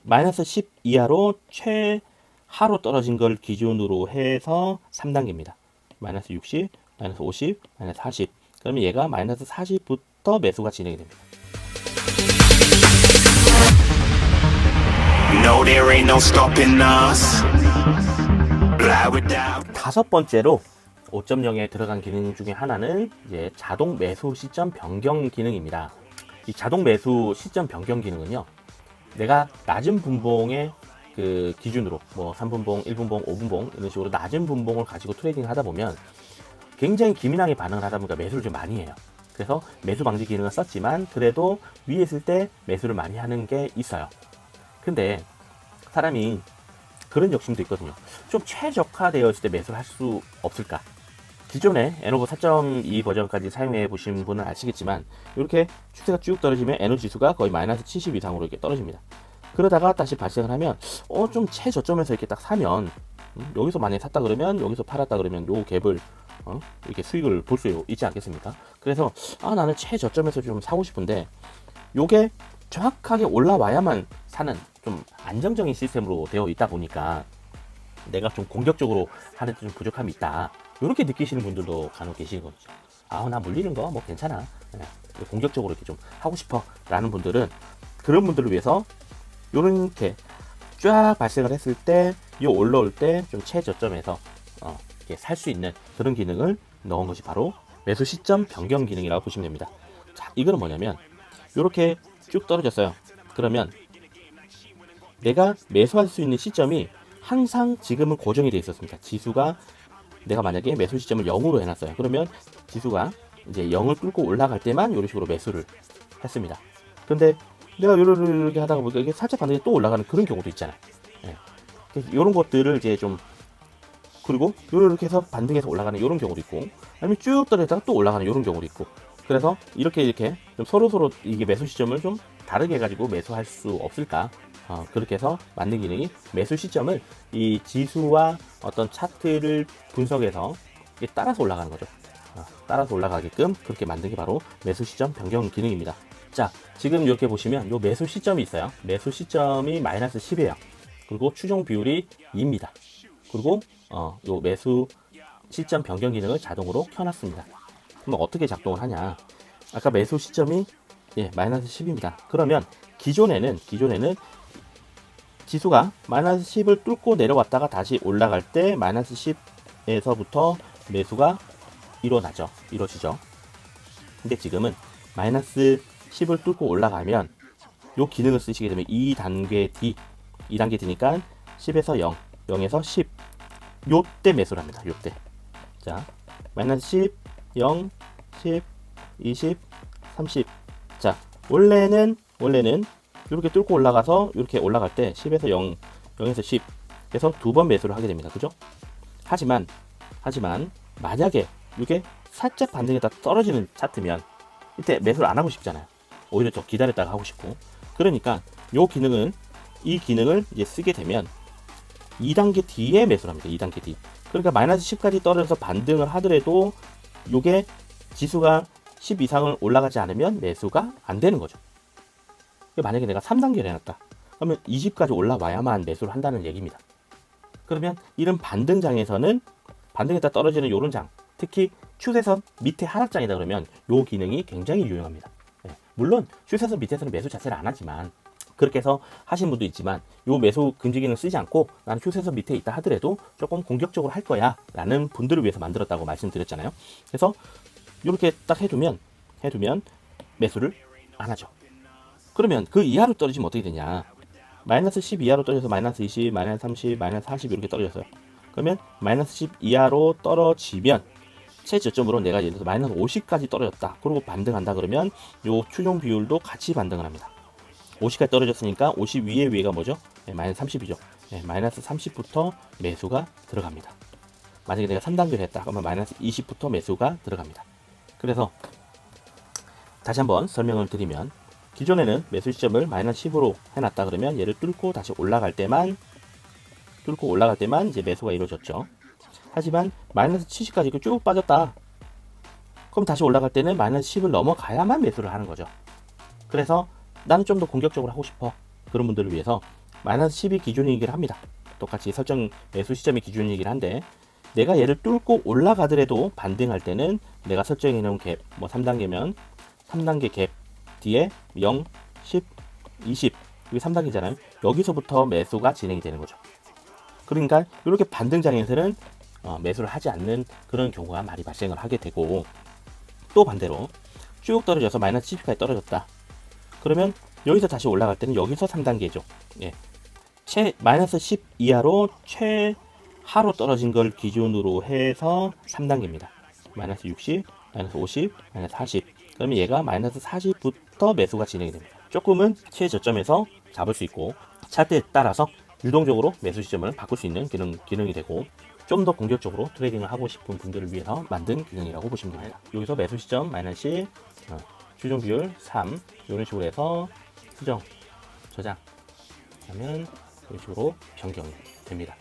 마이너스 10 이하로 최하로 떨어진 걸 기준으로 해서 3단계입니다. 마이너스 60, 마이너스 50, 마이너스 40. 그러면 얘가 마이너스 40부터 매수가 진행이 됩니다. No, there ain't no stopping us. 다섯 번째로 5.0에 들어간 기능 중에 하나는 이제 자동 매수 시점 변경 기능입니다. 이 자동 매수 시점 변경 기능은요, 내가 낮은 분봉의 그 기준으로 뭐 3분봉, 1분봉, 5분봉 이런 식으로 낮은 분봉을 가지고 트레이딩 하다 보면 굉장히 기민하게 반응을 하다 보니까 매수를 좀 많이 해요. 그래서 매수 방지 기능을 썼지만 그래도 위에 있을 때 매수를 많이 하는 게 있어요. 근데 사람이 그런 욕심도 있거든요. 좀 최적화되어 있을 때 매수를 할 수 없을까? 기존에 에노버 4.2 버전까지 사용해 보신 분은 아시겠지만 이렇게 추세가 쭉 떨어지면 에너 지수가 거의 마이너스 70 이상으로 이렇게 떨어집니다. 그러다가 다시 발생을 하면 좀 최저점에서 이렇게 딱 사면 여기서 만약에 샀다 그러면 여기서 팔았다 그러면 요 갭을 이렇게 수익을 볼 수 있지 않겠습니까? 그래서 나는 최저점에서 좀 사고 싶은데 요게 정확하게 올라와야만 사는 좀 안정적인 시스템으로 되어 있다 보니까 내가 좀 공격적으로 하는 좀 부족함이 있다. 이렇게 느끼시는 분들도 간혹 계시거든요. 나 물리는 거 뭐 괜찮아. 공격적으로 이렇게 좀 하고 싶어. 라는 분들은 그런 분들을 위해서 이렇게 쫙 발생을 했을 때, 올라올 때 좀 최저점에서 살 수 있는 그런 기능을 넣은 것이 바로 매수 시점 변경 기능이라고 보시면 됩니다. 자, 이거는 뭐냐면 이렇게 쭉 떨어졌어요. 그러면 내가 매수할 수 있는 시점이 항상 지금은 고정이 되어 있었습니다. 지수가 내가 만약에 매수 시점을 0으로 해놨어요. 그러면 지수가 이제 0을 뚫고 올라갈 때만 이런 식으로 매수를 했습니다. 근데 내가 이렇게 하다가 보니까 이게 살짝 반등이 또 올라가는 그런 경우도 있잖아요. 이런 것들을 이제 좀, 그리고 이렇게 해서 반등해서 올라가는 이런 경우도 있고, 아니면 쭉 떨어졌다가 또 올라가는 이런 경우도 있고, 그래서 이렇게 좀 서로 이게 매수 시점을 좀 다르게 해가지고 매수할 수 없을까? 그렇게 해서 만든 기능이 매수 시점을 이 지수와 어떤 차트를 분석해서 따라서 올라가는 거죠. 따라서 올라가게끔 그렇게 만든 게 바로 매수 시점 변경 기능입니다. 자, 지금 이렇게 보시면 요 매수 시점이 있어요. 매수 시점이 마이너스 10이에요. 그리고 추종 비율이 2입니다. 그리고 요 매수 시점 변경 기능을 자동으로 켜놨습니다. 그럼 어떻게 작동을 하냐? 아까 매수 시점이 마이너스 10입니다. 그러면 기존에는 지수가 마이너스 10을 뚫고 내려왔다가 다시 올라갈 때 마이너스 10에서부터 매수가 이루어지죠. 근데 지금은 마이너스 10을 뚫고 올라가면 요 기능을 쓰시게 되면 2단계 D니까 10에서 0, 0에서 10 요때 매수를 합니다. 요때. 자, 마이너스 10, 0, 10, 20, 30. 자, 원래는 이렇게 뚫고 올라가서 이렇게 올라갈 때 10에서 0, 0에서 10 해서 두 번 매수를 하게 됩니다. 그죠? 하지만 만약에 이게 살짝 반등했다 떨어지는 차트면 이때 매수를 안 하고 싶잖아요. 오히려 좀 기다렸다가 하고 싶고. 그러니까 이 기능을 이제 쓰게 되면 2단계 D에 매수를 합니다. 2단계 D. 그러니까 마이너스 10까지 떨어져서 반등을 하더라도 이게 지수가 10 이상을 올라가지 않으면 매수가 안 되는 거죠. 만약에 내가 3단계를 해놨다. 그러면 20까지 올라와야만 매수를 한다는 얘기입니다. 그러면 이런 반등장에서는 반등했다 떨어지는 이런 장, 특히 추세선 밑에 하락장이다 그러면 이 기능이 굉장히 유용합니다. 물론 추세선 밑에서는 매수 자체를 안 하지만 그렇게 해서 하신 분도 있지만 이 매수 금지 기능을 쓰지 않고 나는 추세선 밑에 있다 하더라도 조금 공격적으로 할 거야 라는 분들을 위해서 만들었다고 말씀드렸잖아요. 그래서 이렇게 딱 해두면 매수를 안 하죠. 그러면 그 이하로 떨어지면 어떻게 되냐? 마이너스 10 이하로 떨어져서 마이너스 20, 마이너스 30, 마이너스 40 이렇게 떨어졌어요. 그러면 마이너스 10 이하로 떨어지면 최저점으로 내가 예를 들어서 마이너스 50까지 떨어졌다. 그리고 반등한다 그러면 요 추종 비율도 같이 반등을 합니다. 50까지 떨어졌으니까 50 위가 뭐죠? 마이너스 30이죠. 마이너스 30부터 매수가 들어갑니다. 만약에 내가 3단계를 했다. 그러면 마이너스 20부터 매수가 들어갑니다. 그래서 다시 한번 설명을 드리면 기존에는 매수 시점을 마이너스 10으로 해놨다 그러면 얘를 뚫고 다시 올라갈 때만 이제 매수가 이루어졌죠. 하지만 마이너스 70까지 쭉 빠졌다. 그럼 다시 올라갈 때는 마이너스 10을 넘어가야만 매수를 하는 거죠. 그래서 나는 좀 더 공격적으로 하고 싶어. 그런 분들을 위해서 마이너스 10이 기준이긴 합니다. 똑같이 설정 매수 시점이 기준이긴 한데 내가 얘를 뚫고 올라가더라도 반등할 때는 내가 설정해 놓은 갭, 뭐 3단계면 3단계 갭 뒤에 0, 10, 20 이게 3단계잖아요. 여기서부터 매수가 진행이 되는 거죠. 그러니까 이렇게 반등장에서는 매수를 하지 않는 그런 경우가 많이 발생을 하게 되고, 또 반대로 쭉 떨어져서 마이너스 10까지 떨어졌다. 그러면 여기서 다시 올라갈 때는 여기서 3단계죠. 예. 마이너스 10 이하로 최하로 떨어진 걸 기준으로 해서 3단계입니다. 마이너스 60, 마이너스 50, 마이너스 40. 그러면 얘가 마이너스 40부터 매수가 진행이 됩니다. 조금은 최저점에서 잡을 수 있고 차트에 따라서 유동적으로 매수 시점을 바꿀 수 있는 기능이 되고, 좀 더 공격적으로 트레이딩을 하고 싶은 분들을 위해서 만든 기능이라고 보시면 됩니다. 여기서 매수 시점 마이너스 10, 추종 비율 3 이런 식으로 해서 수정, 저장 하면 이런 식으로 변경이 됩니다.